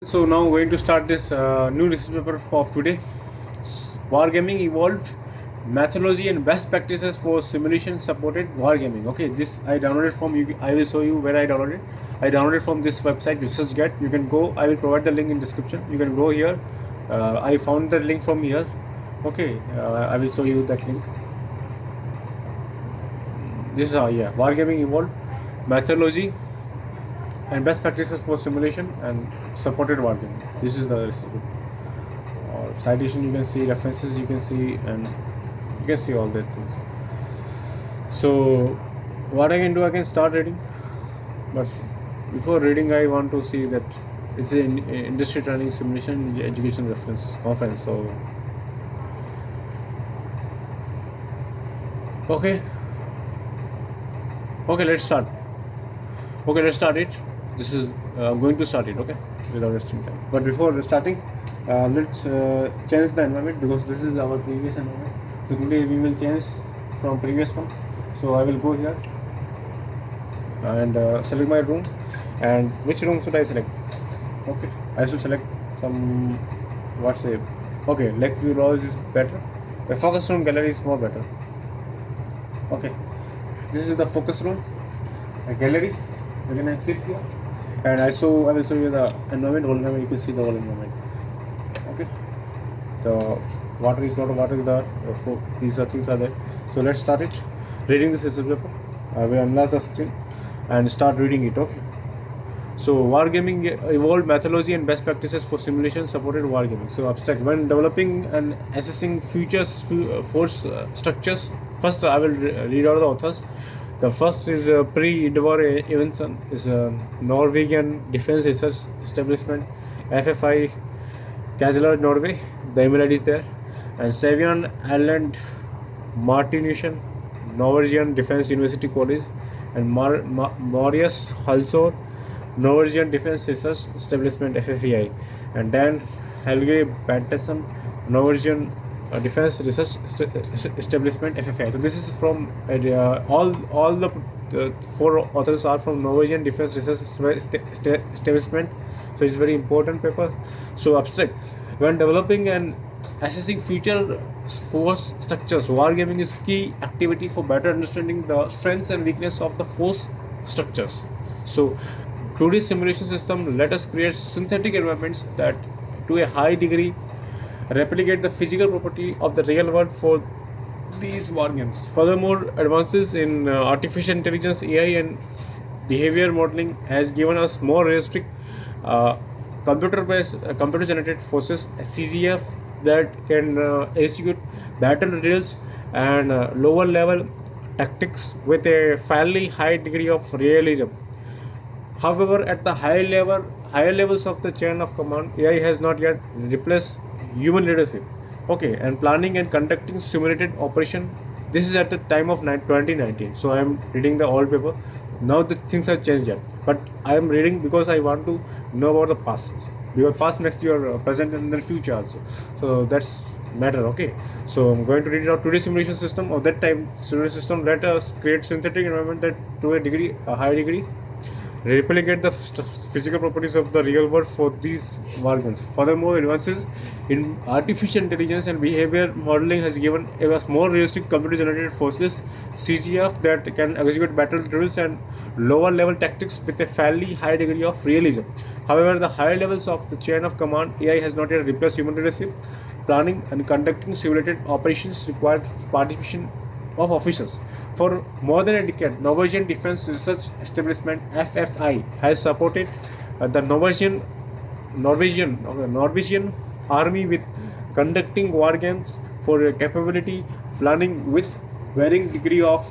So now we're going to start this new research paper of today. Wargaming Evolved, Methodology and Best Practices for Simulation-Supported Wargaming. Okay, this I downloaded from you. I will show you where I downloaded. I downloaded from this website, ResearchGate. You can go. I will provide the link in description. You can go here. I found the link from here. Okay, I will show you that link. This is Wargaming Evolved, Methodology and Best Practices for Simulation and Supported Wargaming. This is the citation, you can see references, you can see, and you can see all that things. So what I can do, I can start reading, but before reading I want to see that it's an industry training simulation education reference conference. So okay, let's start. Okay, let's start it. This is going to start it, okay, without wasting time. But before starting, let's change the environment, because this is our previous environment. So today we will change from previous one. So I will go here and select my room. And which room should I select? Okay, I should select some, what's it? Okay, Lakeview Lodge is better. The focus room gallery is more better. Okay, this is the focus room, a gallery. You can sit here, and I will show you the environment, whole environment. You can see the whole environment. Okay, the water is not, water is there. These are things are there. So let's start it. Reading this research paper. I will enlarge the screen and start reading it. Okay. So Wargaming Evolved, Methodology and Best Practices for Simulation-Supported Wargaming. So abstract. When developing and assessing force structures, first I will read out the authors. The first is Pre-Edvard Evensen, is a Norwegian Defense Research Establishment, FFI, Kassel, Norway. The email ID is there. And Savion Erland Martinussen, Norwegian Defense University College, and Marius Halsor, Norwegian Defense Research Establishment, FFEI, and Dan Helge Battesen, Norwegian Defense Research Establishment, FFI. So this is from all the four authors are from Norwegian Defense Research Establishment. So it's very important paper. So abstract. When developing and assessing future force structures, wargaming is key activity for better understanding the strengths and weakness of the force structures. So through this simulation system, let us create synthetic environments that to a high degree replicate the physical property of the real world for these wargames. Furthermore, advances in artificial intelligence, AI, and behavior modeling has given us more realistic computer-generated forces, CGF, that can execute battle drills and lower-level tactics with a fairly high degree of realism. However, at the higher levels of the chain of command, AI has not yet replaced human leadership. Okay, and planning and conducting simulated operation. This is at the time of 2019. So I am reading the old paper. Now the things have changed yet, but I am reading because I want to know about the past. Your past makes your present and the future also. So that's matter. Okay, so I'm going to read it out. Today's simulation system, or that time simulation system, let us create synthetic environment that to a high degree replicate the physical properties of the real world for these wargames. Furthermore, advances in artificial intelligence and behavior modeling has given us more realistic computer-generated forces, CGF, that can execute battle drills and lower-level tactics with a fairly high degree of realism. However, the higher levels of the chain of command, AI has not yet replaced human leadership. Planning and conducting simulated operations required participation of officers. For more than a decade, Norwegian Defense Research Establishment, FFI, has supported the Norwegian Army with conducting war games for capability planning with varying degree of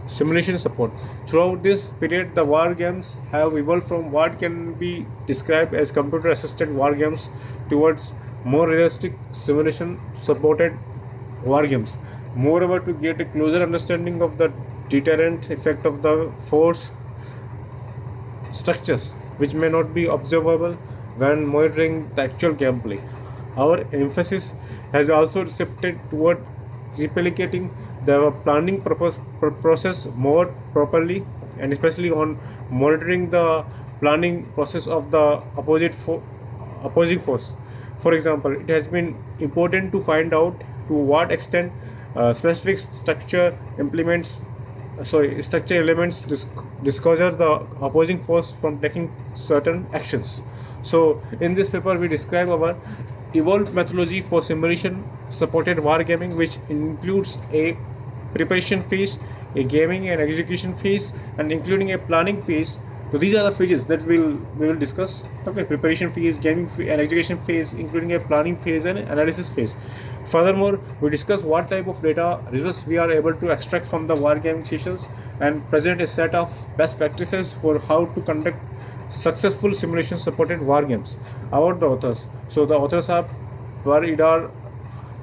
simulation support. Throughout this period, the war games have evolved from what can be described as computer-assisted war games towards more realistic simulation-supported war games. Moreover, to get a closer understanding of the deterrent effect of the force structures, which may not be observable when monitoring the actual gameplay, our emphasis has also shifted toward replicating the planning process more properly, and especially on monitoring the planning process of the opposite opposing force. For example, it has been important to find out to what extent specific structure elements discourage the opposing force from taking certain actions. So in this paper we describe our evolved methodology for simulation supported wargaming, which includes a preparation phase, a gaming and execution phase, and including a planning phase. So these are the phases that we will discuss. Okay, preparation phase, gaming phase, and execution phase, including a planning phase and analysis phase. Furthermore, we discuss what type of data results we are able to extract from the wargaming sessions and present a set of best practices for how to conduct successful simulation supported wargames. About the authors. So the authors are Idar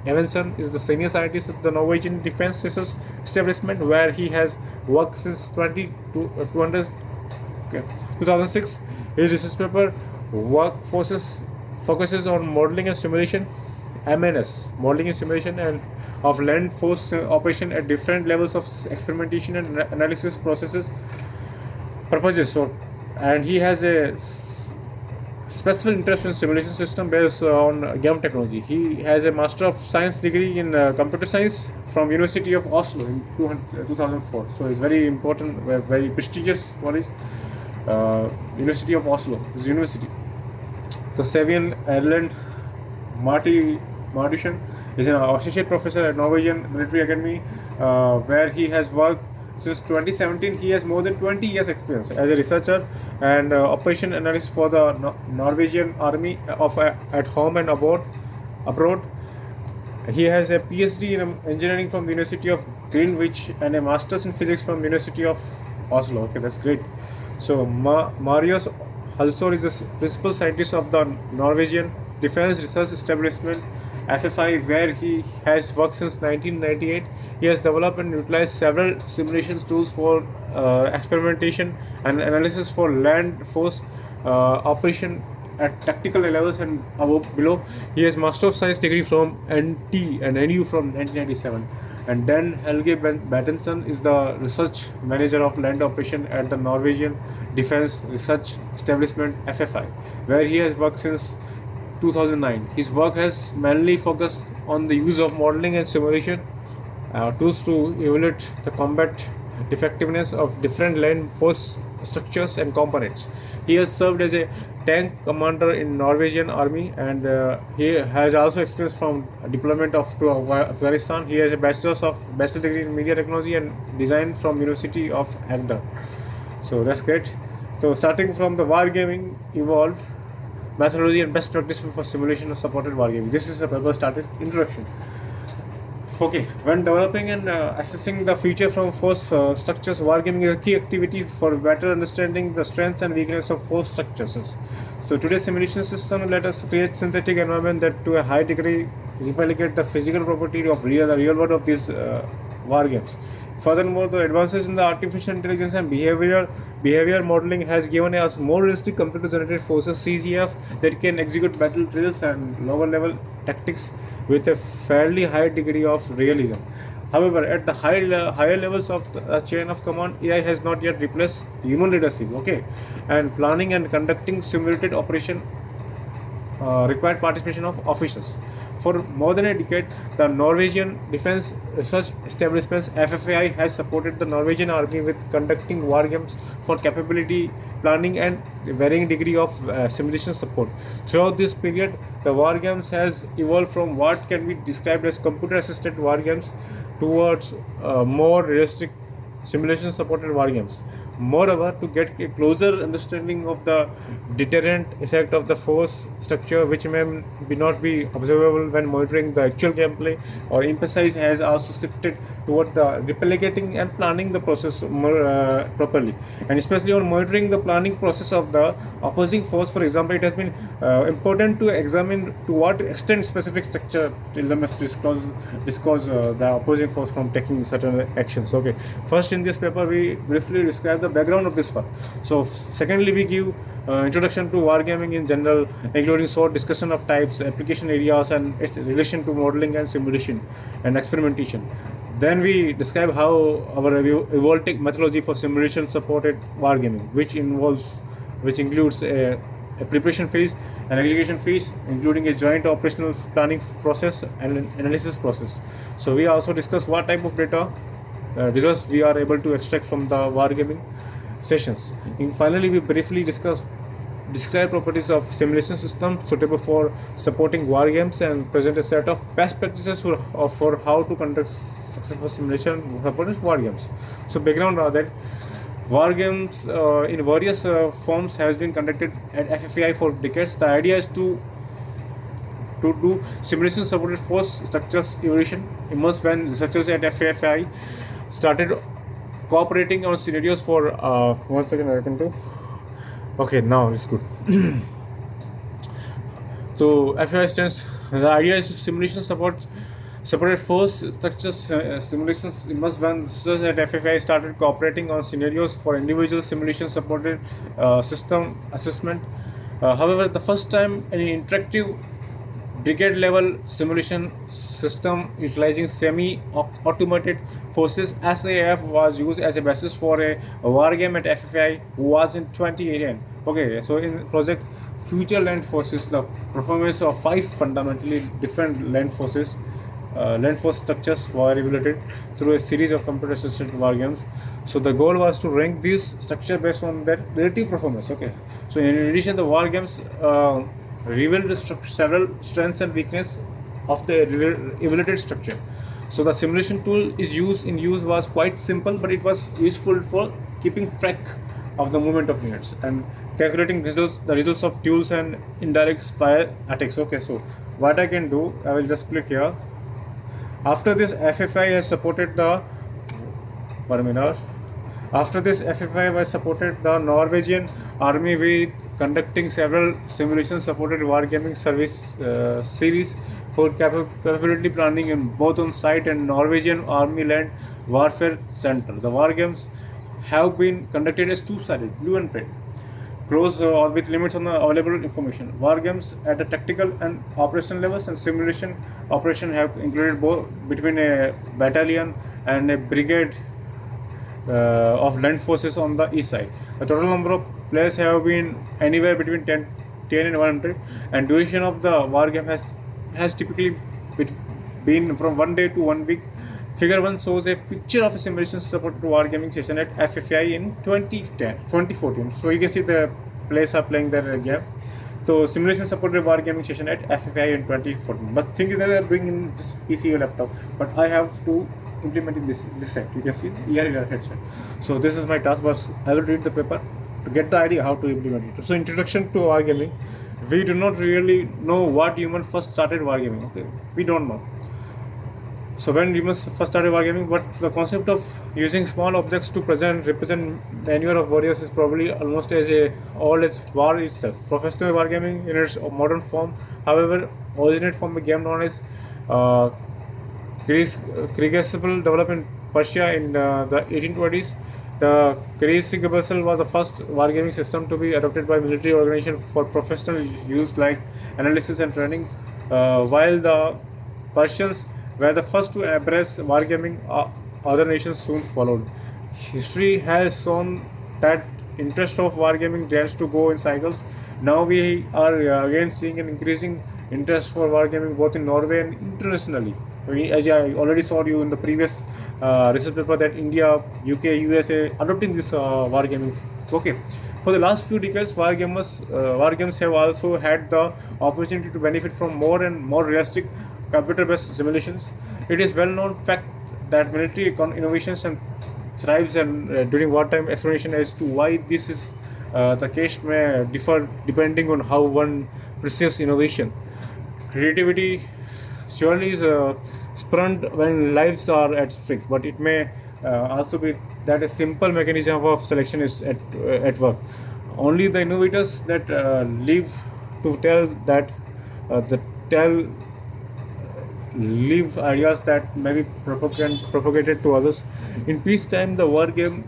Evanson is the senior scientist at the Norwegian Defense Research Establishment, where he has worked since 2006. His research paper focuses on modeling and simulation, MNS, modeling and simulation and of land force operation at different levels of experimentation and analysis processes purposes. And he has a specific interest in simulation system based on game technology. He has a Master of Science degree in Computer Science from University of Oslo in 2004. So it's very important, very prestigious for his University of Oslo. His university. The Savian Erland Martian is an associate professor at Norwegian Military Academy, where he has worked since 2017. He has more than 20 years experience as a researcher and operation analyst for the Norwegian Army at home and abroad. He has a PhD in engineering from the University of Greenwich and a master's in physics from the University of Oslo. Okay, that's great. So Marius Halsor is the principal scientist of the Norwegian Defense Research Establishment FFI, where he has worked since 1998. He has developed and utilized several simulation tools for experimentation and analysis for land force operation at tactical levels and below. He has Master of Science degree from NT and NU from 1997. And then Helge Battensen is the research manager of land operation at the Norwegian Defense Research Establishment FFI, where he has worked since 2009. His work has mainly focused on the use of modeling and simulation tools to evaluate the combat effectiveness of different land force structures and components. He has served as a tank commander in Norwegian Army, and he has also experience from deployment to Afghanistan. He has a bachelor's degree in media technology and design from University of Agder. So that's great. So starting from the Wargaming Evolved methodology and best practice for simulation supported wargaming. This is a paper started introduction. Okay, when developing and assessing the feature from force structures, wargaming is a key activity for better understanding the strengths and weakness of force structures. So today's simulation system let us create synthetic environment that to a high degree replicate the physical property of the real world of these wargames. Furthermore, the advances in the artificial intelligence and behavior modeling has given us more realistic computer-generated forces (CGF) that can execute battle drills and lower-level tactics with a fairly high degree of realism. However, at the higher levels of the chain of command, AI has not yet replaced human leadership. Okay, and planning and conducting simulated operation required participation of officers. For more than a decade, the Norwegian Defense Research Establishment (FFI) has supported the Norwegian Army with conducting wargames for capability planning and varying degree of simulation support. Throughout this period, the wargames has evolved from what can be described as computer-assisted wargames towards more realistic simulation-supported wargames. Moreover, to get a closer understanding of the deterrent effect of the force structure, which may not be observable when monitoring the actual gameplay, or emphasis has also shifted toward the replicating and planning the process more properly, and especially on monitoring the planning process of the opposing force. For example, it has been important to examine to what extent specific structure elements disclose the opposing force from taking certain actions. Okay, first in this paper we briefly describe the background of this work. So secondly, we give introduction to wargaming in general, including short discussion of types, application areas, and its relation to modeling and simulation and experimentation. Then we describe how our evolved methodology for simulation supported wargaming, which includes a preparation phase, and execution phase, including a joint operational planning process and an analysis process. So we also discuss what type of data results we are able to extract from the wargaming sessions. And finally, we briefly describe properties of simulation system suitable for supporting war games and present a set of best practices for how to conduct successful simulation supported war games. So background are that war games in various forms has been conducted at FFI for decades. The idea is to do simulation supported force structures evaluation emerged when researchers at FFI started cooperating on scenarios for 1 second I can do. Okay, now it's good. So FFI stands, the idea is to simulation supported force structures simulations emerged when researchers at FFI started cooperating on scenarios for individual simulation supported system assessment. However, the first time an interactive brigade level simulation system utilizing semi-automated forces SAF was used as a basis for a war game at FFI was in 2018. Okay, so in project Future Land Forces, the performance of 5 fundamentally different land force structures were evaluated through a series of computer-assisted war games. So the goal was to rank these structures based on their relative performance. Okay, so in addition, the war games revealed several strengths and weaknesses of the evaluated structure. So the simulation tool use was quite simple, but it was useful for keeping track of the movement of units and calculating the results of duels and indirect fire attacks. Okay, so what I can do, I will just click here. After this, FFI has supported the Norwegian army with conducting several simulation-supported wargaming service series for capability planning in both on-site and Norwegian Army Land Warfare Center. The war games have been conducted as two-sided, blue and red, close or with limits on the available information. War games at the tactical and operational levels and simulation operation have included both between a battalion and a brigade of land forces on the east side. The total number of players have been anywhere between 10 and 100, and duration of the war game has typically been from 1 day to 1 week. Figure 1 shows a picture of a simulation supported wargaming session at FFI in 2014. So you can see the players are playing their game. So simulation supported wargaming session at FFI in 2014. But thing is that they are doing in this PC or laptop. But I have to implement in this set. You can see ER headset. So this is my task, but I will read the paper to get the idea how to implement it. So introduction to wargaming. We do not really know what humans first started wargaming. Okay, we don't know. So when humans first started wargaming, but the concept of using small objects to represent maneuver of warriors is probably almost as old as war itself. Professional wargaming in its modern form, however, originated from a game known as Kriegsgebel, developed in Persia in the 1820s. The Kriegsgebel was the first wargaming system to be adopted by military organizations for professional use like analysis and training, while the Persians were the first to embrace wargaming. Other nations soon followed. History has shown that interest of wargaming tends to go in cycles. Now we are again seeing an increasing interest for wargaming both in Norway and internationally. As I already saw you in the previous research paper that India, UK, USA adopting this wargaming. Okay, for the last few decades, war games have also had the opportunity to benefit from more and more realistic computer-based simulations. It is well-known fact that military innovations and thrives and during wartime explanation as to why this is the case may differ depending on how one perceives innovation. Creativity surely is spurned when lives are at stake, but it may also be that a simple mechanism of selection is at work. Only the innovators that live to tell that live ideas that may be propagated to others. In peacetime, the war game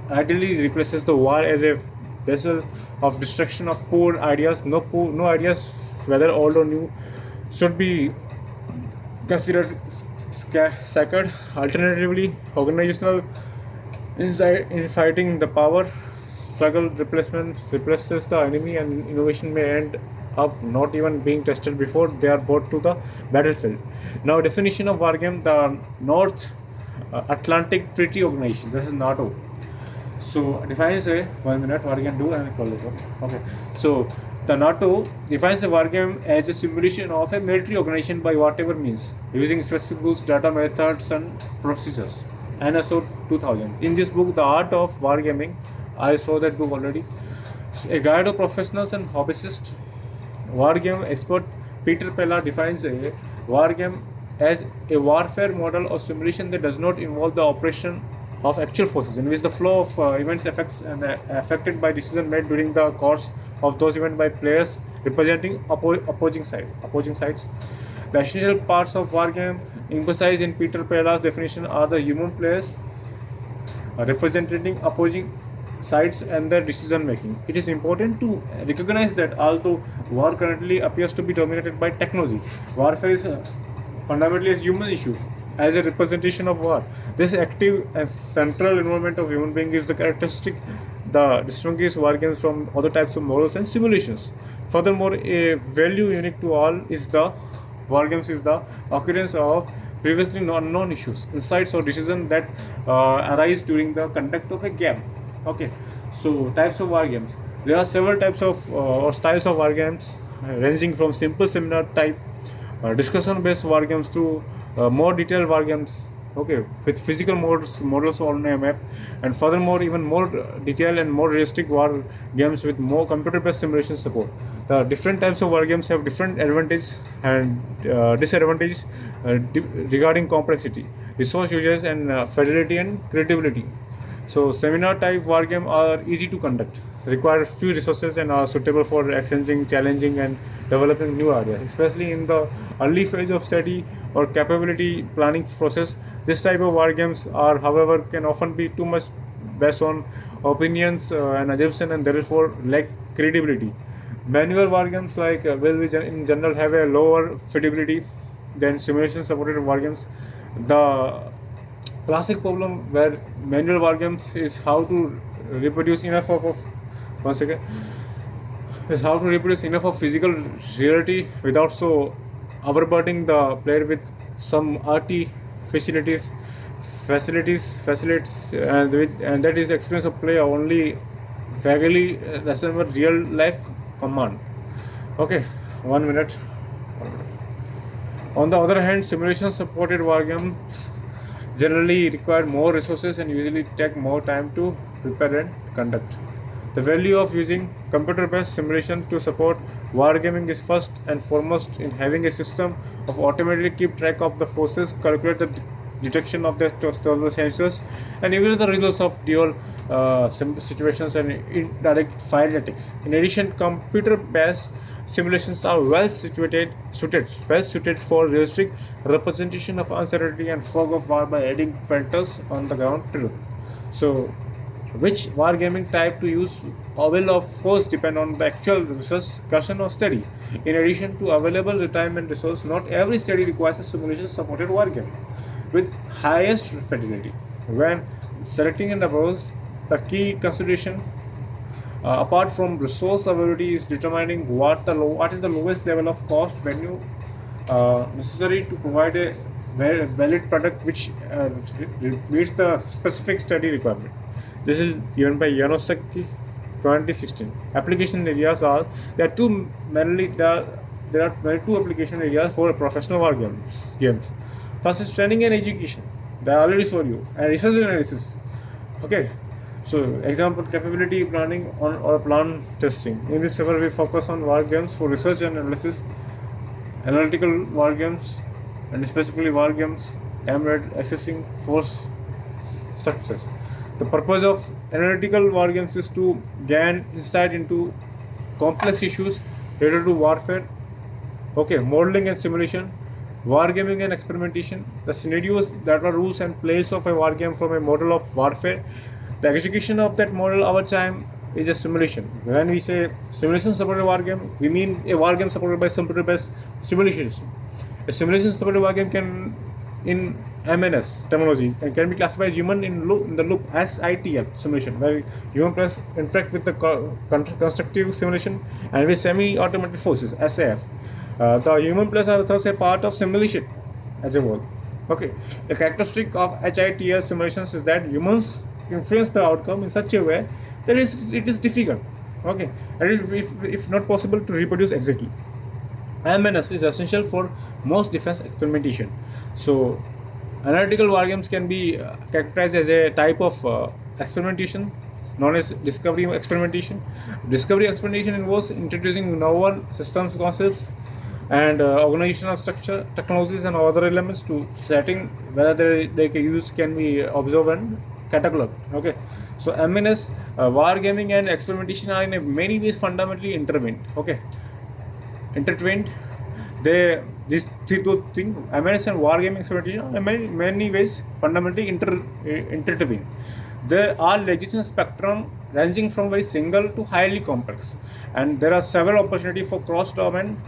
ideally replaces the war as a vessel of destruction of poor ideas. No ideas, whether old or new, should be considered sacred. Alternatively, organizational insight in fighting the power struggle replaces the enemy, and innovation may end up, not even being tested before they are brought to the battlefield. Now, definition of wargame: the North Atlantic Treaty Organization. This is NATO. So defines a 1 minute wargame do and call it. Okay. So the NATO defines a wargame as a simulation of a military organization by whatever means, using specific rules, data, methods, and procedures. NSO 2000. In this book, The Art of Wargaming, I saw that book already. A guide of professionals and hobbyists. Wargame expert Peter Pella defines a wargame as a warfare model or simulation that does not involve the operation of actual forces, in which the flow of events affects and affected by decisions made during the course of those events by players representing opposing sides. The essential parts of wargame emphasized in Peter Pella's definition are the human players representing opposing sides and their decision making. It is important to recognize that although war currently appears to be dominated by technology, warfare is fundamentally a human issue. As a representation of war, this active and central involvement of human being is the characteristic that distinguishes wargames from other types of models and simulations. Furthermore, a value unique to all is the wargames is the occurrence of previously unknown issues, insights, or decisions that arise during the conduct of a game. Okay, so types of wargames. There are several types of or styles of wargames, ranging from simple seminar type discussion-based wargames to more detailed wargames, okay, with physical models on a map, and furthermore even more detailed and more realistic war games with more computer-based simulation support. The different types of wargames have different advantages and disadvantages regarding complexity, resource usage, and fidelity and credibility. So seminar type wargame are easy to conduct, require few resources, and are suitable for exchanging, challenging, and developing new ideas, especially in the early phase of study or capability planning process. This type of wargames are, however, can often be too much based on opinions and assumptions, and therefore lack credibility. Manual wargames will in general have a lower fidelity than simulation-supported wargames. The classic problem where manual wargames is how to reproduce enough of once again is how to reproduce enough of physical reality without so overburdening the player with some RT facilities, and that is experience of play only vaguely resemble real life command. Okay, 1 minute. On the other hand, simulation supported wargames generally require more resources and usually take more time to prepare and conduct. The value of using computer-based simulation to support wargaming is first and foremost in having a system of automatically keep track of the forces, calculate the detection of the sensors, and even the results of dual situations and indirect fire attacks. In addition, computer-based simulations are well suited for realistic representation of uncertainty and fog of war by adding filters on the ground truth. So, which wargaming type to use will of course depend on the actual research, discussion, or study. In addition to available time and resource, not every study requires a simulation-supported wargame with highest fidelity. When selecting an approach, the key consideration apart from resource availability is determining what is the lowest level of cost value necessary to provide a valid product which meets the specific study requirement. This is given by ITSEC 2016. Application areas are there are two application areas for professional war games. First is training and education. They are already for you, and research analysis. Okay. So, example, capability planning or plan testing. In this paper, we focus on war games for research and analysis, analytical war games, and specifically war games aimed at accessing force structures. The purpose of analytical war games is to gain insight into complex issues related to warfare, modeling and simulation, wargaming and experimentation, the scenarios that are rules and plays of a wargame from a model of warfare. The execution of that model over time is a simulation. When we say simulation-supported wargame, we mean a wargame supported by computer-based simulations. A simulation-supported wargame can, in MNS terminology and can be classified as human in the loop as ITL simulation, where human players interact with the constructive simulation and with semi-automated forces SAF. The human players are thus a part of simulation as a whole. Okay, the characteristic of HITL simulations is that humans influence the outcome in such a way that it is difficult. Okay, and if not possible to reproduce exactly. MNS is essential for most defense experimentation. So, analytical wargames can be characterized as a type of experimentation known as discovery experimentation. Discovery experimentation involves introducing novel systems concepts and organizational structure, technologies, and other elements to setting whether they can be observed and cataloged. Okay, so MNS, wargaming, and experimentation are in many ways fundamentally intertwined. Okay, these two things, MNS and wargaming experimentation, are in many ways fundamentally intertwined. There are legislation spectrum ranging from very single to highly complex, and there are several opportunities for cross-domain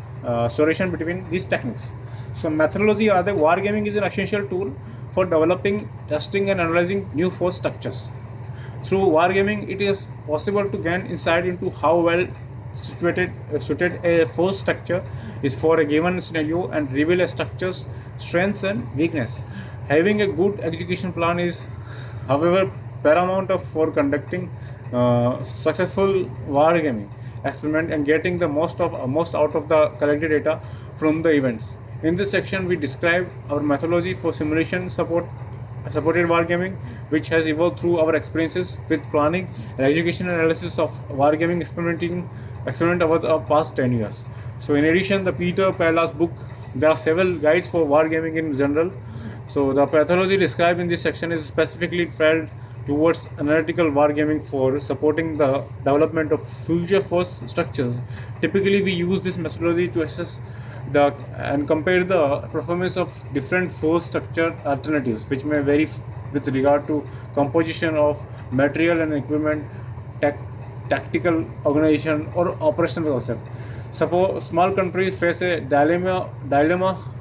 solution between these techniques. So methodology or the wargaming is an essential tool for developing, testing, and analyzing new force structures. Through wargaming, it is possible to gain insight into how well suited a force structure is for a given scenario and reveal a structure's strengths and weakness. Having a good execution plan is, however, paramount for conducting successful wargaming experiment and getting the most out of the collected data from the events. In this section, we describe our methodology for supported wargaming, which has evolved through our experiences with planning and execution analysis of wargaming experiment over the past 10 years. So in addition, the Peter Perla's book, there are several guides for wargaming in general. So the methodology described in this section is specifically trailed towards analytical wargaming for supporting the development of future force structures. Typically, we use this methodology to assess and compare the performance of different force structure alternatives, which may vary with regard to composition of material and equipment, tactical organization, or operational concept. Suppose small countries face a dilemma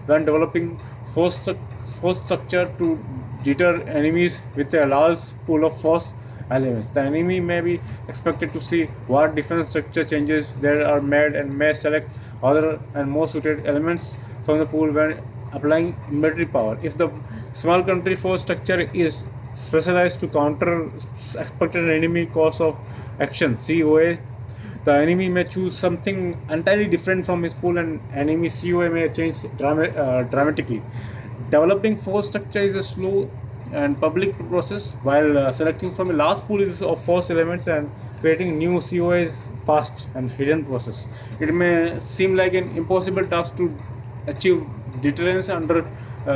when developing force structure to deter enemies with a large pool of force elements. The enemy may be expected to see what defense structure changes there are made and may select other and more suited elements from the pool when applying military power. If the small country force structure is specialized to counter expected enemy course of action (COA), the enemy may choose something entirely different from his pool, and enemy COA may change dramatically. Developing force structure is a slow and public process, while selecting from a large pool of force elements and creating new COA is fast and hidden process. It may seem like an impossible task to achieve deterrence under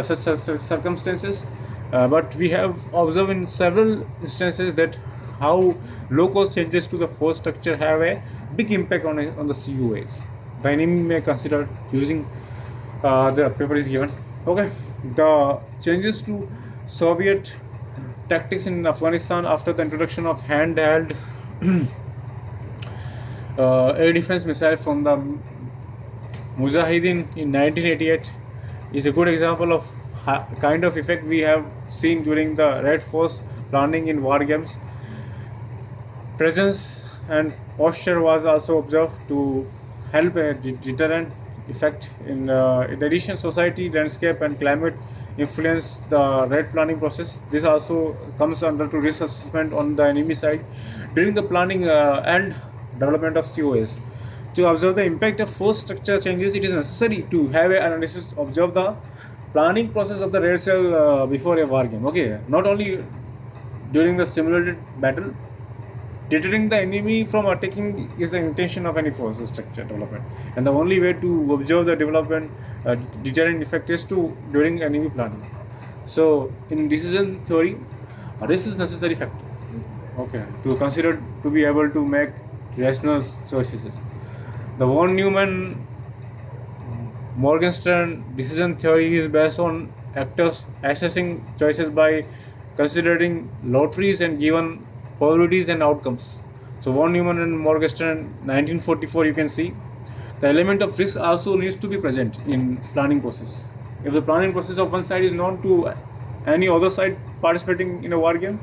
such circumstances, but we have observed in several instances that how low-cost changes to the force structure have a big impact on the COAs. The enemy may consider using the paper is given. Okay, the changes to Soviet tactics in Afghanistan after the introduction of handheld air defense missile from the Mujahideen in 1988 is a good example of kind of effect we have seen during the Red Force planning in war games. Presence and posture was also observed to help a deterrent effect. In addition, society, landscape, and climate influence the red planning process. This also comes under to risk assessment on the enemy side during the planning and development of COS. To observe the impact of force structure changes, it is necessary to have an analysis, observe the planning process of the red cell before a war game. Okay, not only during the simulated battle. Deterring the enemy from attacking is the intention of any force structure development, and the only way to observe the development deterrent effect is during enemy planning. So, in decision theory, this is necessary factor. Okay, to consider to be able to make rational choices. The von Neumann Morgenstern decision theory is based on actors assessing choices by considering lotteries and given probabilities and outcomes. So von Neumann and Morgenstern 1944, you can see the element of risk also needs to be present in planning process. If the planning process of one side is known to any other side participating in a war game,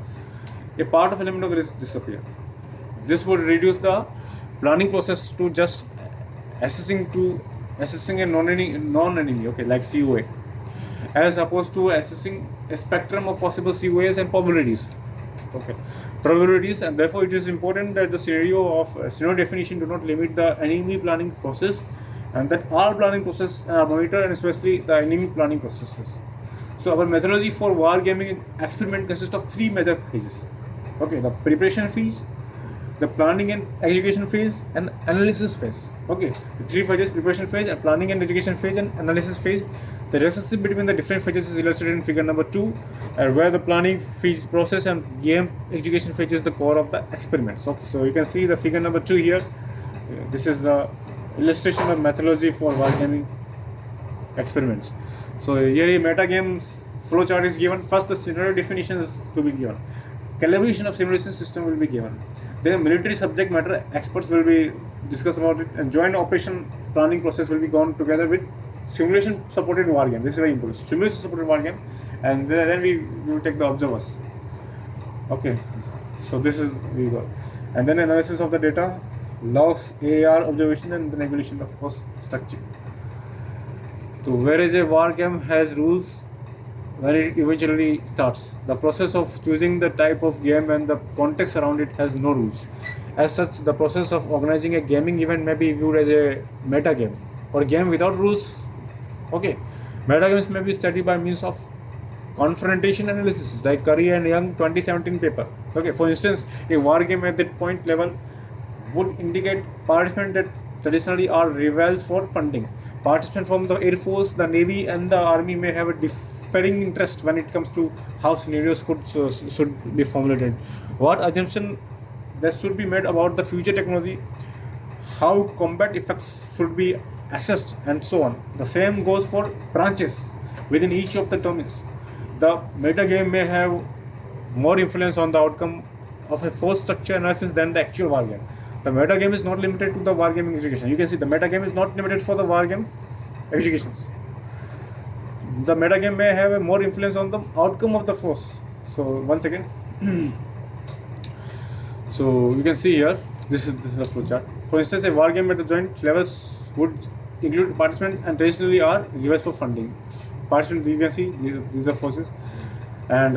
a part of element of risk disappear. This would reduce the planning process to just assessing a non-enemy, okay, like COA, as opposed to assessing a spectrum of possible COAs and probabilities. Okay, probabilities, and therefore it is important that the scenario definition do not limit the enemy planning process, and that all planning process are monitored, and especially the enemy planning processes. So our methodology for wargaming experiment consists of three major phases. Okay, the preparation phase, the planning and execution phase, and analysis phase. Okay, the three phases: preparation phase, and planning and execution phase, and analysis phase. The relationship between the different phases is illustrated in figure number 2, where the planning phase process and game execution phase is the core of the experiments. Okay, so you can see the figure number 2 here. This is the illustration of methodology for wargaming experiments. So here a meta games flowchart is given. First, the scenario definitions to be given. Calibration of simulation system will be given. Then military subject matter experts will be discussed about it, and joint operation planning process will be gone together with simulation-supported wargame. This is very important. Simulation-supported wargame, and then we will take the observers. Okay, so this is we go, and then analysis of the data, logs, AR observation, and then evaluation of force structure. So whereas a wargame has rules when it eventually starts, the process of choosing the type of game and the context around it has no rules. As such, the process of organizing a gaming event may be viewed as a meta game or a game without rules. Okay, meta games may be studied by means of confrontation analysis, like Curry and Young 2017 paper. Okay, for instance, a war game at that point level would indicate participants that traditionally are rivals for funding. Participants from the Air Force, the Navy, and the Army may have a differing interest when it comes to how scenarios should be formulated, what assumption that should be made about the future technology, how combat effects should be assessed, and so on. The same goes for branches within each of the domains. The metagame may have more influence on the outcome of a force structure analysis than the actual wargame. The metagame is not limited to the wargaming execution. You can see the metagame is not limited for the wargame executions. The metagame may have a more influence on the outcome of the force. So one second. So you can see here, this is the flowchart. For instance, a wargame at the joint levels would include participants and traditionally are rivals for funding. Participants, you can see these are forces, and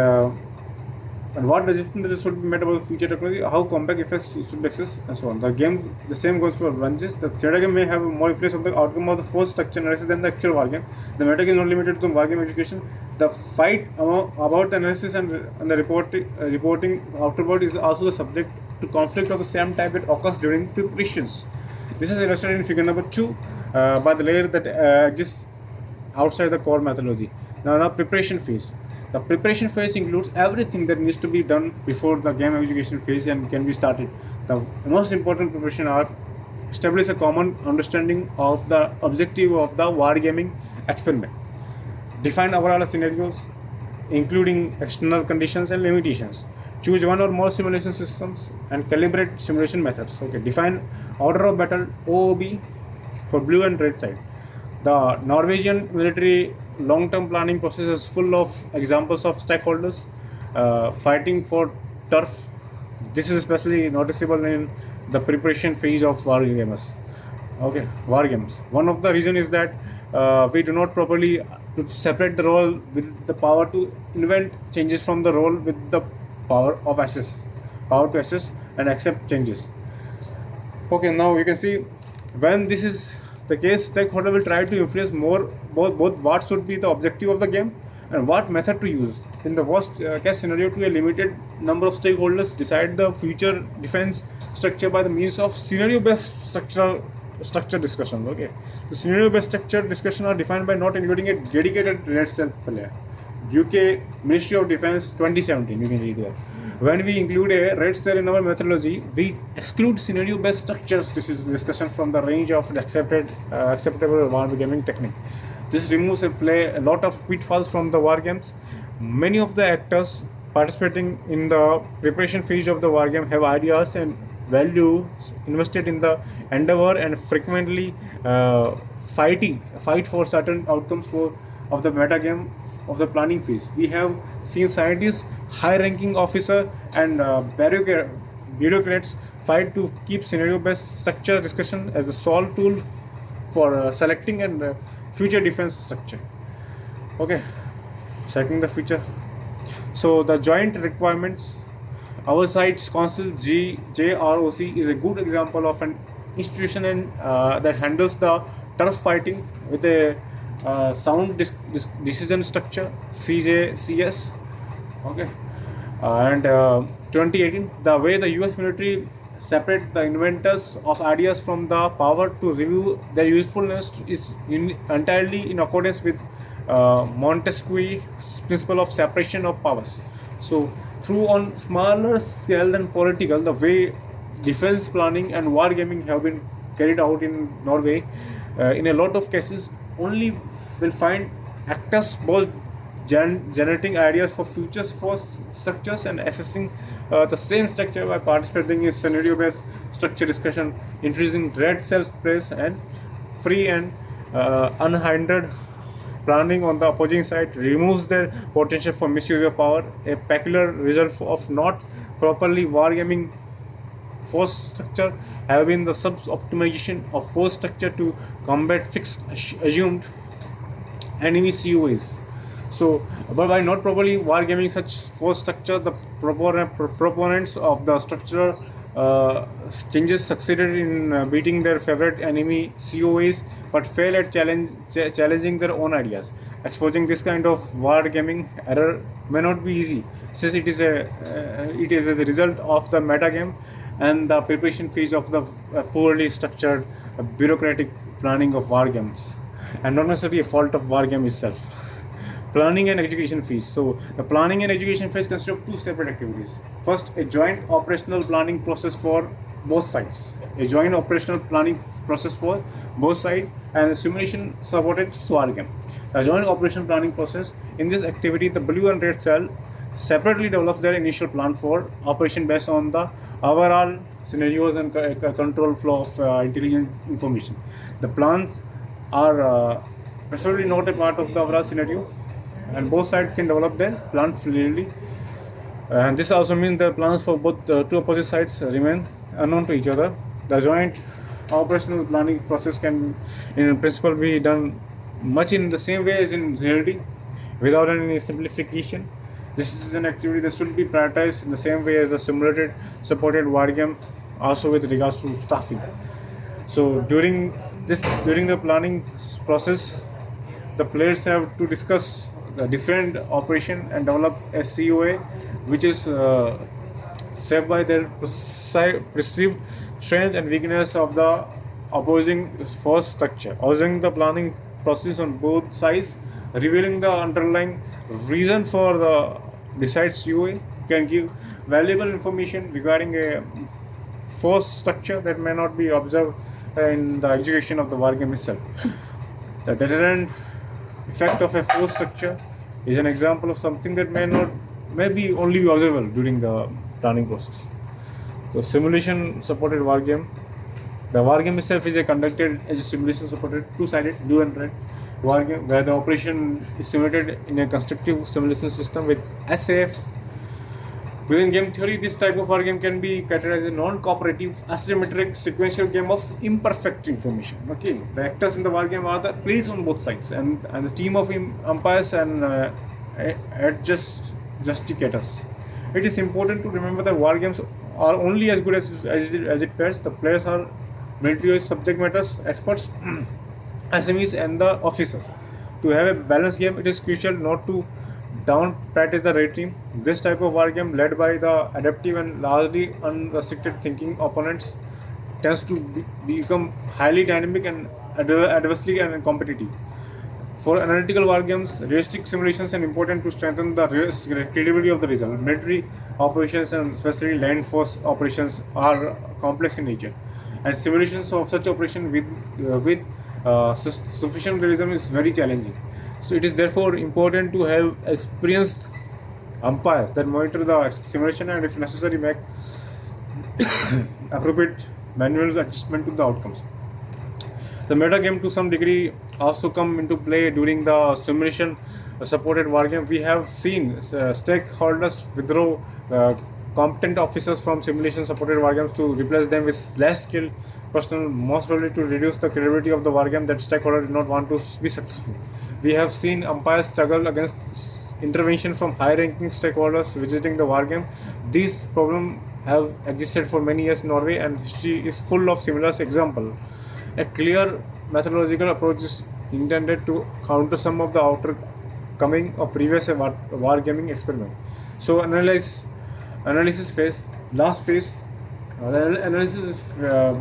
what decisions should be made about future technology, how compact effects should be accessed, and so on. The same goes for branches. The metagame may have more influence on the outcome of the force structure analysis than the actual wargame. The metagame is not limited to wargame execution. The fight about the analysis and the reporting afterward is also the subject to conflict of the same type that occurs during preparations. This is illustrated in figure number 2 by the layer that exists outside the core methodology. Now the preparation phase. The preparation phase includes everything that needs to be done before the game execution phase and can be started. The most important preparation are establish a common understanding of the objective of the wargaming experiment, define overall scenarios including external conditions and limitations, choose one or more simulation systems, and calibrate simulation methods. Okay, define order of battle OOB for blue and red side. The Norwegian military long-term planning process is full of examples of stakeholders fighting for turf. This is especially noticeable in the preparation phase of war games. Okay, war games. One of the reasons is that we do not properly separate the role with the power to invent changes from the role with the power to assess and accept changes. Okay, now you can see when this is the case, stakeholder will try to influence both what should be the objective of the game and what method to use. In the worst case scenario, to a limited number of stakeholders decide the future defense structure by the means of scenario-based structure discussion. Okay, the scenario-based structure discussion are defined by not including a dedicated red cell player. UK Ministry of Defense 2017. You can read there. When we include a red cell in our methodology, we exclude scenario-based structures. This is discussion from the range of acceptable wargaming technique. This removes a lot of pitfalls from the wargames. Many of the actors participating in the preparation phase of the wargame have ideas and values invested in the endeavor and frequently fight for certain outcomes for of the metagame of the planning phase. We have seen scientists, high-ranking officer, and bureaucrats fight to keep scenario-based structure discussion as a sole tool for selecting and future defense structure. Okay, selecting the future. So the joint requirements. Our site's council JROC is a good example of an institution that handles the turf fighting with a sound decision structure, CJCS. Okay, and 2018, the way the US military separate the inventors of ideas from the power to review their usefulness is entirely in accordance with Montesquieu's principle of separation of powers. So, through on smaller scale than political, the way defense planning and wargaming have been carried out in Norway, in a lot of cases, only will find actors both generating ideas for future force structures and assessing the same structure by participating in scenario-based structure discussion, introducing red cell space and free and unhindered planning on the opposing side removes their potential for misuse of power, a peculiar result of not properly wargaming force structure have been the sub-optimization of force structure to combat fixed assumed enemy COAs. So, but by not properly wargaming such force structure, the proponents of the structural changes succeeded in beating their favorite enemy COAs, but fail at challenging their own ideas. Exposing this kind of wargaming error may not be easy, since it is as a result of the metagame and the preparation phase of the poorly structured bureaucratic planning of wargames, and not necessarily a fault of wargame itself. Planning and education phase. So the planning and education phase consists of two separate activities. First, a joint operational planning process for both sides. A joint operational planning process for both sides and a simulation-supported wargame. The joint operational planning process. In this activity, the blue and red cell separately develops their initial plan for operation based on the overall scenarios and control flow of intelligence information. The plans are preferably not a part of the overall scenario, and both sides can develop their plan clearly. And this also means the plans for both two opposite sides remain unknown to each other. The joint operational planning process can, in principle, be done much in the same way as in reality, without any simplification. This is an activity that should be prioritized in the same way as the simulated supported wargame, also with regards to staffing. So during the planning process, the players have to discuss the different operation and develop a COA which is shaped by their perceived strength and weakness of the opposing force structure. Using the planning process on both sides, revealing the underlying reason for the desired COA can give valuable information regarding a force structure that may not be observed in the execution of the wargame itself. The deterrent effect of a force structure is an example of something that may be only observable during the planning process. So simulation-supported wargame. The wargame itself is conducted as a simulation-supported two-sided blue and red wargame where the operation is simulated in a constructive simulation system with SAF. Within game theory, this type of wargame can be categorized as a non-cooperative, asymmetric, sequential game of imperfect information. Okay, the actors in the wargame are the players on both sides, and the team of umpires and justicators. It is important to remember that wargames are only as good as it pairs. The players are military subject matter experts, SMEs, and the officers. To have a balanced game, it is crucial not to down practice the red team. This type of wargame, led by the adaptive and largely unrestricted thinking opponents, tends to become highly dynamic and adversely and competitive. For analytical wargames, realistic simulations are important to strengthen the credibility of the result. Military operations and especially land force operations are complex in nature, and simulations of such operation with sufficient realism is very challenging. So it is therefore important to have experienced umpires that monitor the simulation and, if necessary, make appropriate manual adjustment to the outcomes. The meta game to some degree also come into play during the simulation supported wargame. We have seen stakeholders withdraw competent officers from simulation supported wargames to replace them with less skilled personnel, most probably to reduce the credibility of the wargame that stakeholders do not want to be successful. We have seen umpires struggle against intervention from high-ranking stakeholders visiting the wargame. These problems have existed for many years in Norway, and history is full of similar examples. A clear methodological approach is intended to counter some of the outcoming of previous wargaming experiment. So analysis phase, last phase. The analysis is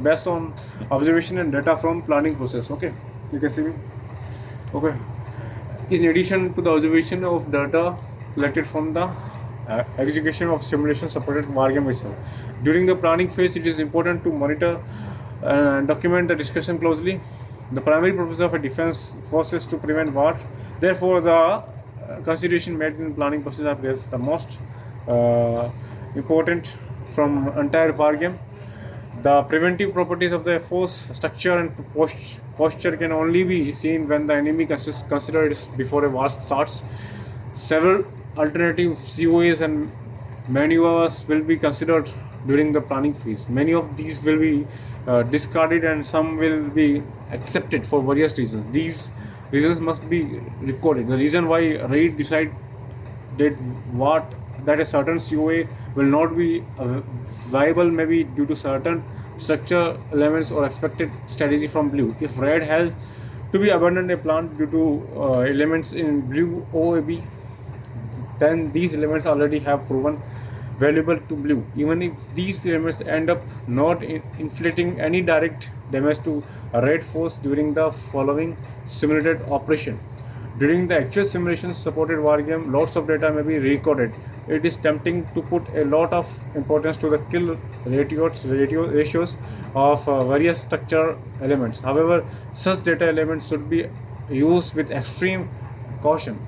based on observation and data from planning process. Okay, you can see me. Okay, in addition to the observation of data collected from the execution of simulation supported wargame itself, during the planning phase, it is important to monitor and document the discussion closely. The primary purpose of a defense force is to prevent war. Therefore, the consideration made in planning process are the most important from entire wargame. The preventive properties of the force structure and posture can only be seen when the enemy considered it before a war starts. Several alternative COAs and maneuvers will be considered during the planning phase. Many of these will be discarded and some will be accepted for various reasons. These reasons must be recorded. The reason why RAID decided that a certain COA will not be viable may be due to certain structure elements or expected strategy from blue. If red has to be abandoned a plant due to elements in blue OAB, then these elements already have proven valuable to blue. Even if these elements end up not inflicting any direct damage to a red force during the following simulated operation. During the actual simulation supported wargame, lots of data may be recorded. It is tempting to put a lot of importance to the kill ratios of various structure elements. However, such data elements should be used with extreme caution,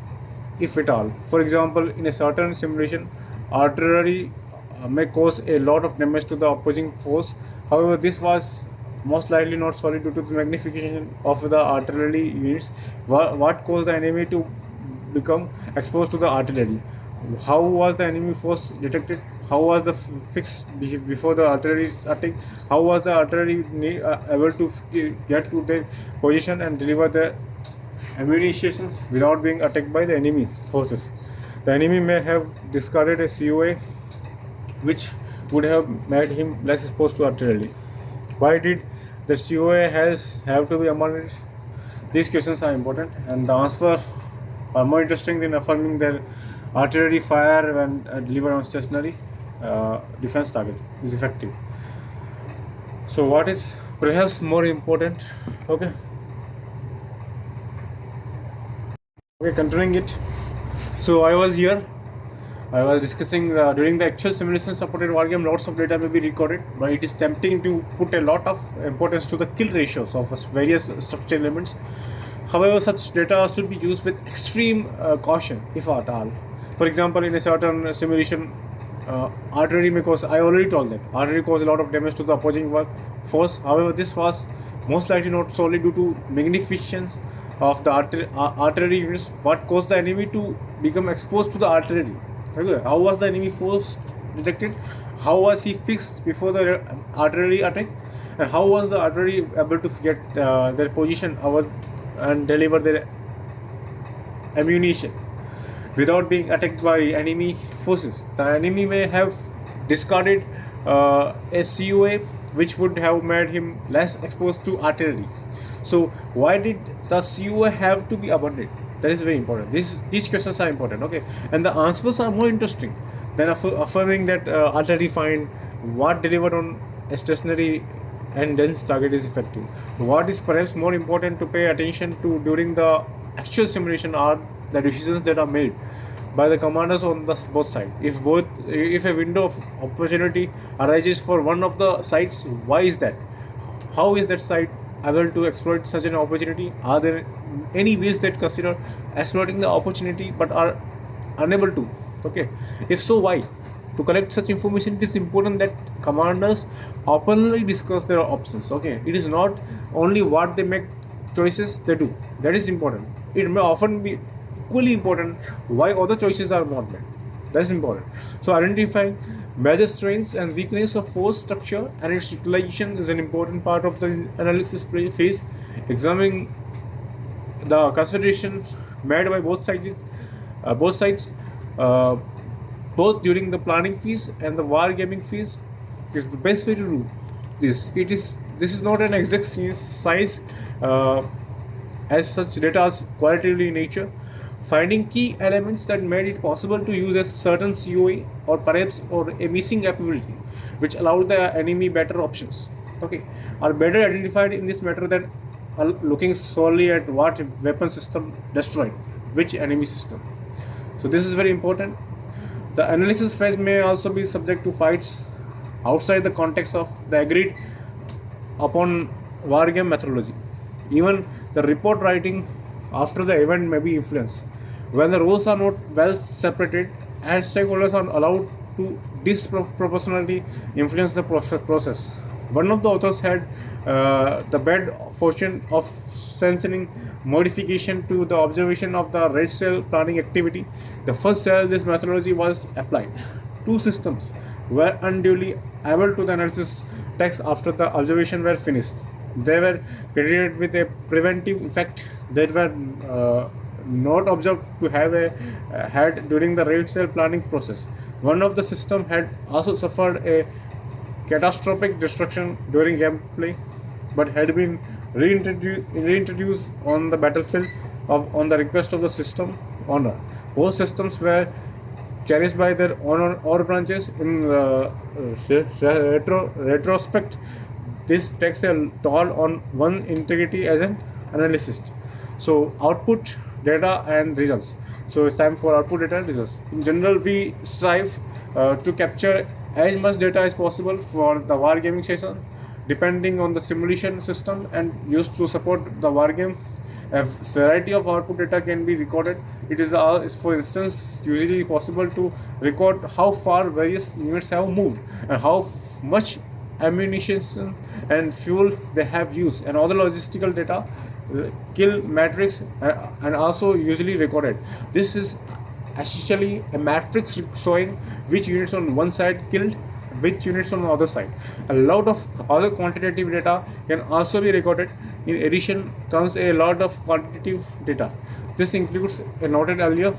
if at all. For example, in a certain simulation, artillery may cause a lot of damage to the opposing force. However, this was most likely not solely due to the magnification of the artillery units. What caused the enemy to become exposed to the artillery? How was the enemy force detected? How was the fix before the artillery attack? How was the artillery able to get to their position and deliver the ammunition without being attacked by the enemy forces? The enemy may have discarded a COA which would have made him less exposed to artillery. Why did the COA have to be abandoned? These questions are important, and the answer are more interesting than affirming that artillery fire when delivered on stationary defense target is effective. So what is perhaps more important? Okay, continuing it. So I was discussing during the actual simulation supported wargame, lots of data may be recorded, but it is tempting to put a lot of importance to the kill ratios of various structural elements. However, such data should be used with extreme caution, if at all. For example, in a certain simulation, artillery may cause, I already told that, artillery caused a lot of damage to the opposing force. However, this was most likely not solely due to magnificence of the artillery units. What caused the enemy to become exposed to the artillery? Okay. How was the enemy force detected? How was he fixed before the artillery attack? And how was the artillery able to get their position and deliver their ammunition without being attacked by enemy forces? The enemy may have discarded a COA which would have made him less exposed to artillery. So why did the COA have to be abandoned? That is very important. These questions are important. Okay, and the answers are more interesting than affirming that artillery find what delivered on a stationary and dense target is effective. What is perhaps more important to pay attention to during the actual simulation are the decisions that are made by the commanders on both sides. If a window of opportunity arises for one of the sides, why is that? How is that side able to exploit such an opportunity? Are there any ways that consider exploiting the opportunity but are unable to? Okay, if so, why? To collect such information, it is important that commanders openly discuss their options. Okay, it is not only what they make choices they do. That is important. It may often be equally important why other choices are not made. That's important. So identifying major strengths and weaknesses of force structure and its utilization is an important part of the analysis phase. Examining the consideration made by both sides, uh, both during the planning phase and the wargaming phase, is the best way to do this. This is not an exact size, as such data is qualitatively in nature. Finding key elements that made it possible to use a certain COE or perhaps or a missing capability, which allowed the enemy better options. Okay, are better identified in this matter than looking solely at what weapon system destroyed, which enemy system. So this is very important. The analysis phase may also be subject to fights outside the context of the agreed upon wargame methodology. Even the report writing after the event may be influenced. When the roles are not well separated and stakeholders are allowed to disproportionately influence the process. One of the authors had the bad fortune of sensing modification to the observation of the red cell planning activity. The first cell this methodology was applied. Two systems were unduly able to the analysis text after the observation were finished. They were credited with a preventive effect that were not observed to have had during the red cell planning process. One of the system had also suffered a catastrophic destruction during gameplay, but had been reintroduced on the battlefield on the request of the system owner. Both systems were cherished by their owner branches. In retrospect, this takes a toll on one integrity as an analyst. So output, data and results. So it's time for output, data and results. In general, we strive to capture as much data as possible for the wargaming session, depending on the simulation system and used to support the wargame. A variety of output data can be recorded. It is, for instance, usually possible to record how far various units have moved and how much ammunition and fuel they have used, and other logistical data, kill matrix, and also usually recorded. This is essentially a matrix showing which units on one side killed, which units on the other side. A lot of other quantitative data can also be recorded. In addition comes a lot of quantitative data. This includes a noted earlier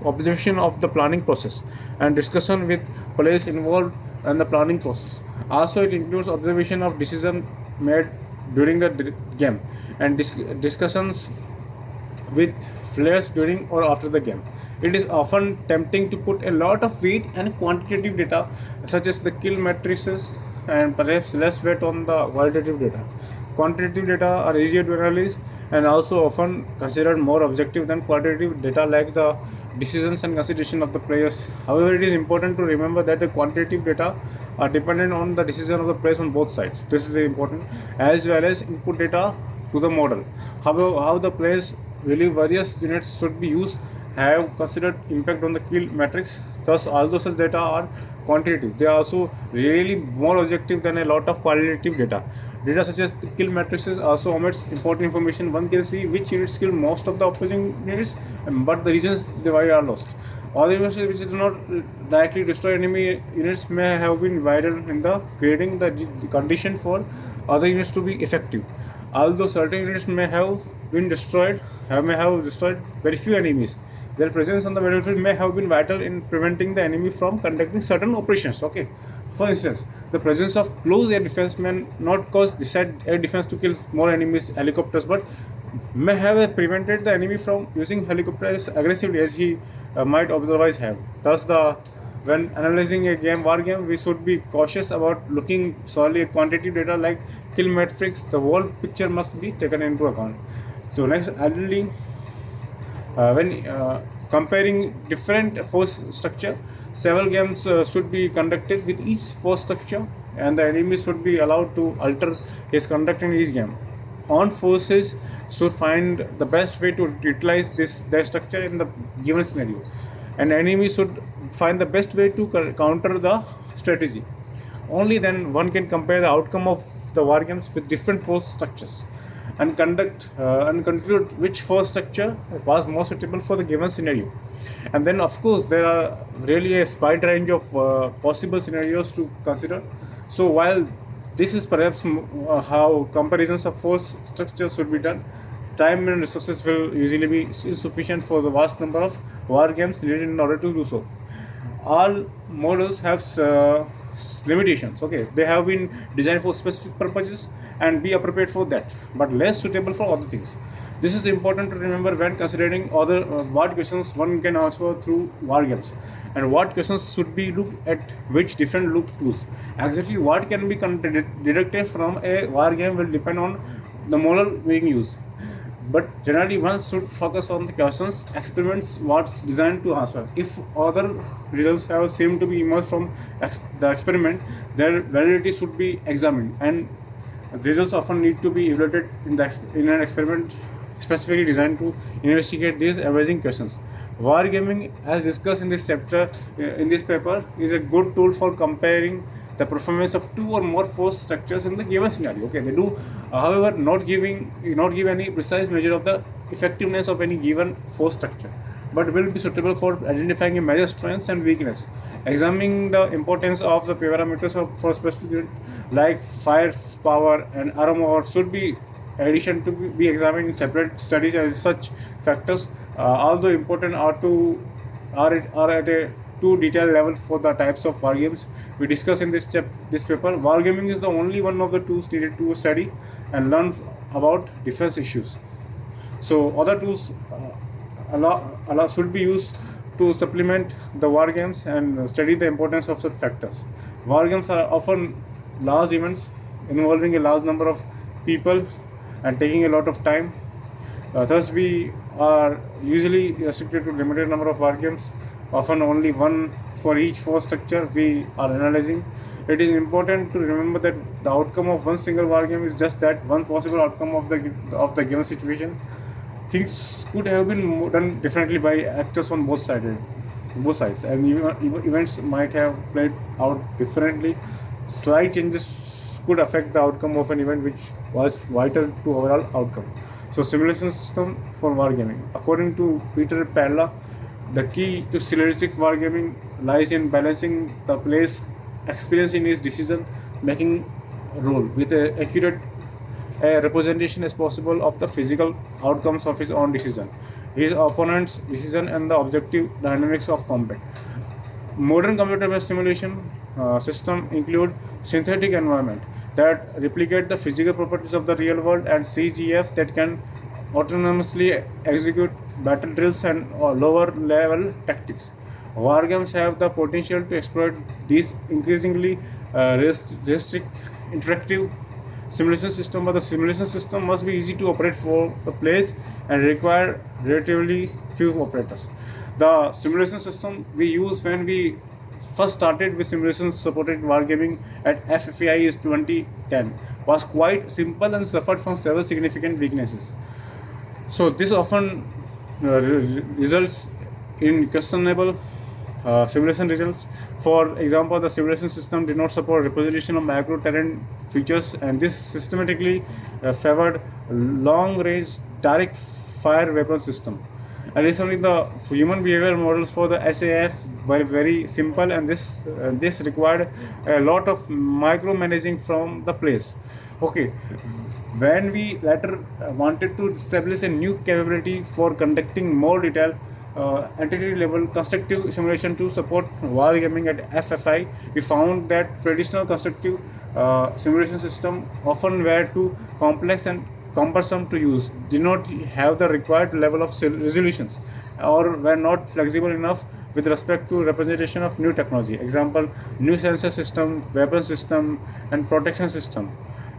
observation of the planning process and discussion with players involved in the planning process. Also, it includes observation of decision made during the game and discussions with players during or after the game. It is often tempting to put a lot of weight and quantitative data, such as the kill matrices, and perhaps less weight on the qualitative data. Quantitative data are easier to analyze and also often considered more objective than qualitative data, like the decisions and consideration of the players. However, it is important to remember that the quantitative data are dependent on the decision of the players on both sides. This is very important, as well as input data to the model. However, how the players believe various units should be used have considered impact on the kill matrix. Thus, although such data are quantitative, they are also really more objective than a lot of qualitative data. Data such as the kill matrices also omits important information. One can see which units kill most of the opposing units, but the reasons they are lost. All the units which do not directly destroy enemy units may have been vital in the creating the condition for other units to be effective. Although certain units may have destroyed very few enemies, their presence on the battlefield may have been vital in preventing the enemy from conducting certain operations. Okay, for instance, the presence of close air defense may not cause air defense to kill more enemies helicopters, but may have prevented the enemy from using helicopters aggressively as he might otherwise have. Thus, when analyzing a war game, we should be cautious about looking solely at quantitative data like kill matrix. The whole picture must be taken into account. So next, ideally, when comparing different force structure, several games should be conducted with each force structure, and the enemy should be allowed to alter his conduct in each game. On forces should find the best way to utilize their structure in the given scenario, and enemy should find the best way to counter the strategy. Only then one can compare the outcome of the war games with different force structures and conclude which force structure was most suitable for the given scenario. And then, of course, there are really a wide range of possible scenarios to consider. So while this is perhaps how comparisons of force structures should be done, time and resources will usually be insufficient for the vast number of war games needed in order to do so. All models have limitations. Okay, they have been designed for specific purposes and be appropriate for that, but less suitable for other things. This is important to remember when considering other what questions one can answer through war games, and what questions should be looked at which different look tools. Exactly what can be deducted from a war game will depend on the model being used, but generally one should focus on the questions experiments what's designed to answer. If other results have seemed to be emerged from the experiment, their validity should be examined, and results often need to be evaluated in an experiment specifically designed to investigate these emerging questions. Wargaming, as discussed in this chapter, in this paper, is a good tool for comparing the performance of two or more force structures in the given scenario. Okay, they do, however, not give any precise measure of the effectiveness of any given force structure, but will be suitable for identifying a major strengths and weakness. Examining the importance of the parameters for specific unit like firepower and armor should be addition to be examined in separate studies, as such factors, although important, are at a too detailed level for the types of war games we discuss in this paper. Wargaming is the only one of the tools needed to study and learn about defense issues. So other tools should be used to supplement the war games and study the importance of such factors. War games are often large events involving a large number of people and taking a lot of time. Thus, we are usually restricted to limited number of war games, often only one for each force structure we are analyzing. It is important to remember that the outcome of one single war game is just that, one possible outcome of the given situation. Things could have been done differently by actors on both sides, and events might have played out differently. Slight changes could affect the outcome of an event which was vital to overall outcome. So, simulation system for wargaming. According to Peter Padla, the key to synergistic wargaming lies in balancing the player's experience in his decision-making role with an accurate representation as possible of the physical outcomes of his own decision, his opponent's decision, and the objective dynamics of combat. Modern computer-based simulation systems include synthetic environment that replicate the physical properties of the real world, and CGF that can autonomously execute battle drills and lower level tactics. Wargames have the potential to exploit these increasingly restrict interactive simulation system, but the simulation system must be easy to operate for the players and require relatively few operators. The simulation system we use when we first started with simulation-supported wargaming at FFAI is 2010 was quite simple and suffered from several significant weaknesses. So this often results in questionable simulation results. For example, the simulation system did not support representation of macro terrain features, and this systematically favored long-range direct fire weapon system. Additionally, the human behavior models for the SAF were very simple, and this required a lot of micromanaging from the players. Okay, when we later wanted to establish a new capability for conducting more detailed entity level constructive simulation to support wargaming at FFI, we found that traditional constructive simulation system often were too complex and cumbersome to use, did not have the required level of resolutions, or were not flexible enough with respect to representation of new technology. Example, new sensor system, weapon system, and protection system.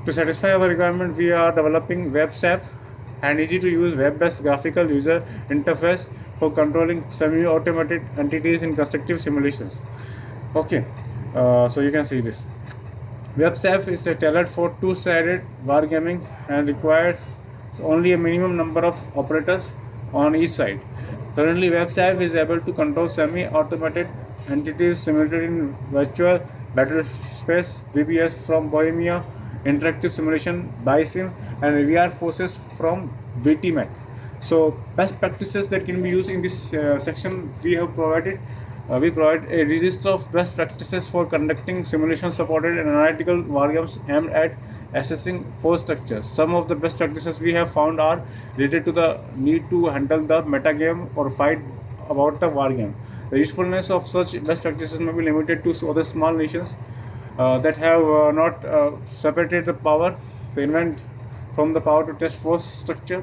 To satisfy our requirement, we are developing WebSAP, an easy-to-use web-based graphical user interface for controlling semi-automated entities in constructive simulations. Okay, so you can see this. WebSAP is tailored for two-sided wargaming and requires only a minimum number of operators on each side. Currently, WebSAP is able to control semi-automated entities simulated in virtual Battle Space, VBS from Bohemia, Interactive Simulation, BISIM, and VR Forces from VTMAC. So best practices that can be used in this section we have provided. We provide a register of best practices for conducting simulation-supported and analytical wargames aimed at assessing force structure. Some of the best practices we have found are related to the need to handle the metagame or fight about the wargame. The usefulness of such best practices may be limited to other small nations that have not separated the power to invent from the power to test force structure.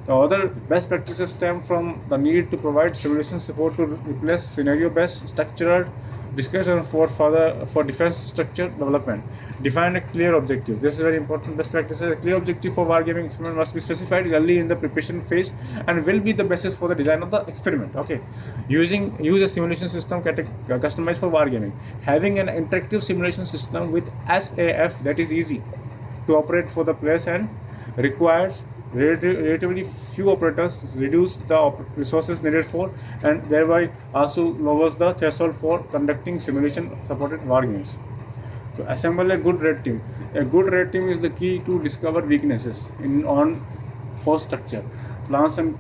The other best practices stem from the need to provide simulation support to replace scenario-based structural discussion for defense structure development. Define a clear objective. This is very important. Best practices. A clear objective for wargaming experiment must be specified early in the preparation phase and will be the basis for the design of the experiment. Okay, use a simulation system customized for wargaming. Having an interactive simulation system with SAF that is easy to operate for the players and requires relatively few operators, reduce the resources needed for, and thereby also lowers the threshold for conducting simulation-supported wargames. So assemble a good red team. A good red team is the key to discover weaknesses on force structure, plans and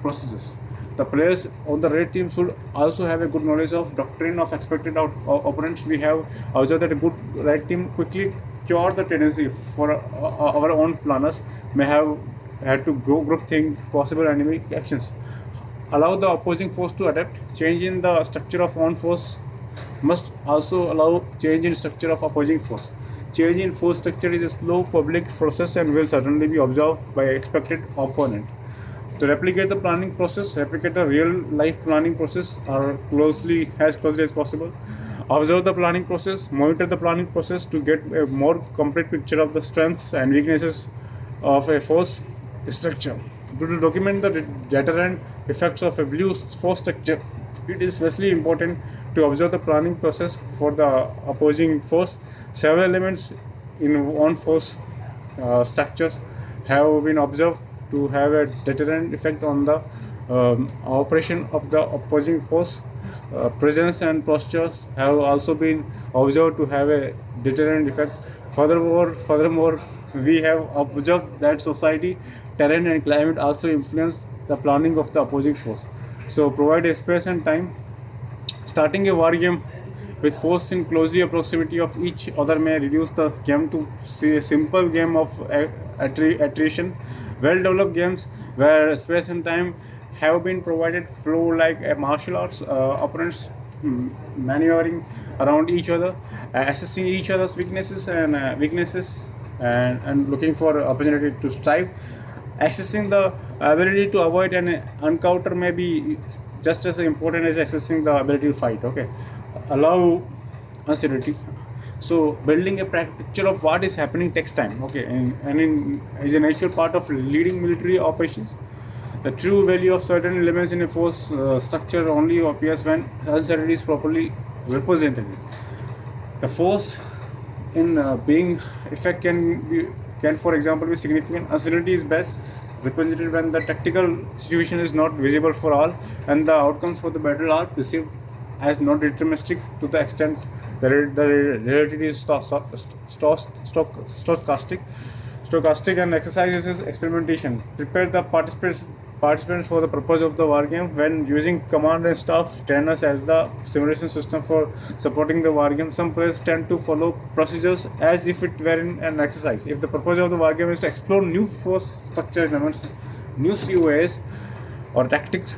processes. The players on the red team should also have a good knowledge of doctrine of expected opponents. We have observed that a good red team quickly cure the tendency for our own planners may have had to group think possible enemy actions. Allow the opposing force to adapt. Change in the structure of own force must also allow change in structure of opposing force. Change in force structure is a slow public process and will certainly be observed by expected opponent. To replicate the planning process, replicate a real life planning process or as closely as possible. Observe the planning process, monitor the planning process to get a more complete picture of the strengths and weaknesses of a force structure. To document the deterrent effects of a blue force structure, it is especially important to observe the planning process for the opposing force. Several elements in one force structures have been observed to have a deterrent effect on the operation of the opposing force. Presence and postures have also been observed to have a deterrent effect. Furthermore, we have observed that society, terrain and climate also influence the planning of the opposing force. So provide a space and time. Starting a war game with force in closely proximity of each other may reduce the game to a simple game of attrition. Well-developed games where space and time have been provided flow like a martial arts, opponents maneuvering around each other, assessing each other's weaknesses and looking for opportunity to strive. Accessing the ability to avoid an encounter may be just as important as accessing the ability to fight. Okay, allow uncertainty. So building a picture of what is happening takes time. Okay, and is a natural part of leading military operations. The true value of certain elements in a force structure only appears when uncertainty is properly represented. The force in being effect can for example be significant. Uncertainty is best represented when the tactical situation is not visible for all and the outcomes for the battle are perceived as not deterministic to the extent the reality is stochastic and exercises is experimentation. Prepare the participants for the purpose of the wargame. When using command and staff trainers as the simulation system for supporting the wargame, some players tend to follow procedures as if it were in an exercise. If the purpose of the wargame is to explore new force structure elements, new COAs or techniques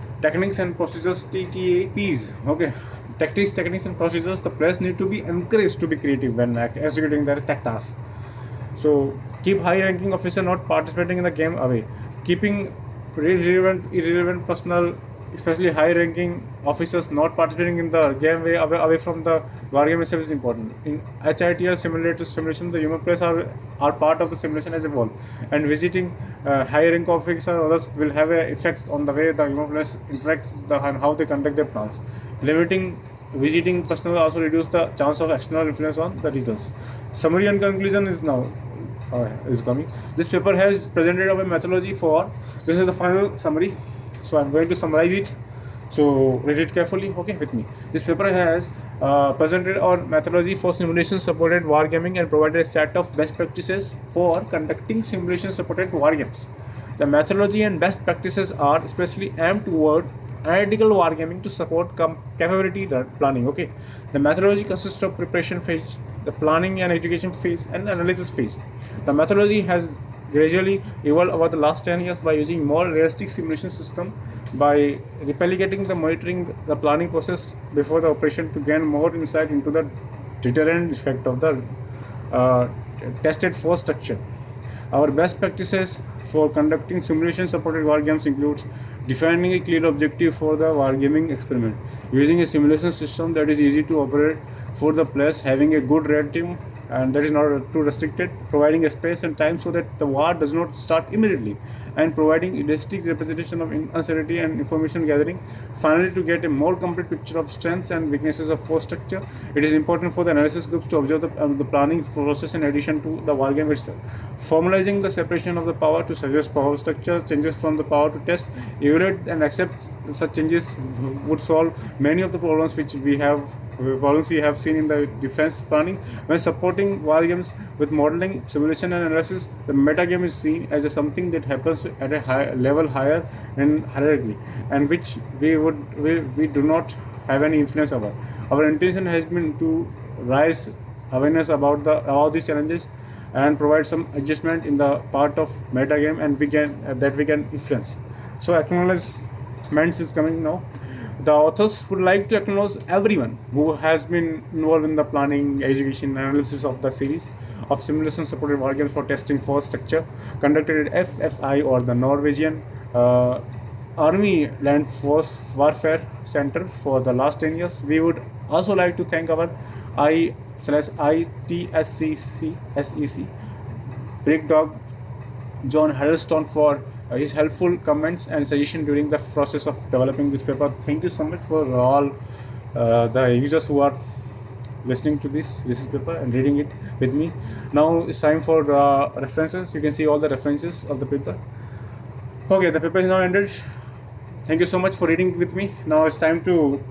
and procedures, TTAPs. Okay, techniques and procedures, the players need to be encouraged to be creative when executing their tech tasks. So keep high-ranking officer not participating in the game away. Keeping irrelevant personnel, especially high-ranking officers, not participating in the game away from the wargame itself is important. In HITL simulation, the human players are part of the simulation as a whole, and visiting high-rank officers or others will have an effect on the way the human players interact and how they conduct their plans. Limiting visiting personnel also reduce the chance of external influence on the results. Summary and conclusion is coming. This paper has presented a methodology for. This is the final summary. So I'm going to summarize it. So read it carefully, okay, with me. This paper has presented our methodology for simulation-supported wargaming and provided a set of best practices for conducting simulation-supported wargames. The methodology and best practices are especially aimed toward analytical wargaming to support capability planning. Okay, the methodology consists of preparation phase, the planning and education phase, and analysis phase. The methodology has gradually evolved over the last 10 years by using more realistic simulation system, by replicating the monitoring the planning process before the operation to gain more insight into the deterrent effect of the tested force structure. Our best practices for conducting simulation-supported wargames includes defining a clear objective for the wargaming experiment, using a simulation system that is easy to operate for the players, having a good red team and that is not too restricted, providing a space and time so that the war does not start immediately, and providing realistic representation of uncertainty and information gathering. Finally, to get a more complete picture of strengths and weaknesses of force structure, it is important for the analysis groups to observe the planning process in addition to the wargame itself. Formalizing the separation of the power to suggest power structure changes from the power to test, evaluate and accept such changes would solve many of the problems we have seen in the defense planning. When supporting wargames with modeling, simulation and analysis, the metagame is seen as something that happens at a level higher in hierarchy and which we do not have any influence over. Our intention has been to raise awareness about all these challenges and provide some adjustment in the part of metagame and we can influence. So acknowledgements is coming now. The authors would like to acknowledge everyone who has been involved in the planning, education, and analysis of the series of simulation-supported wargames for testing force structure conducted at FFI or the Norwegian Army Land Force Warfare Center for the last 10 years. We would also like to thank our ITSEC Big Dog John Huddleston for his helpful comments and suggestion during the process of developing this paper. Thank you so much for all the users who are listening to this paper and reading it with me. Now it's time for references. You can see all the references of the paper. Okay, the paper is now ended. Thank you so much for reading with me. Now it's time to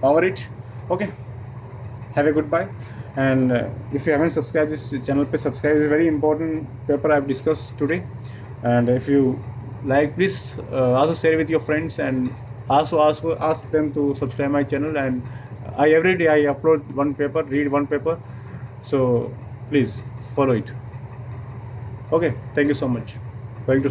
power it. Okay, have a goodbye. And if you haven't subscribed this channel, please subscribe. It's a very important paper I've discussed today. And if you like, please also share with your friends and also ask them to subscribe my channel. And every day I upload one paper, read one paper, so please follow it. Okay, thank you so much.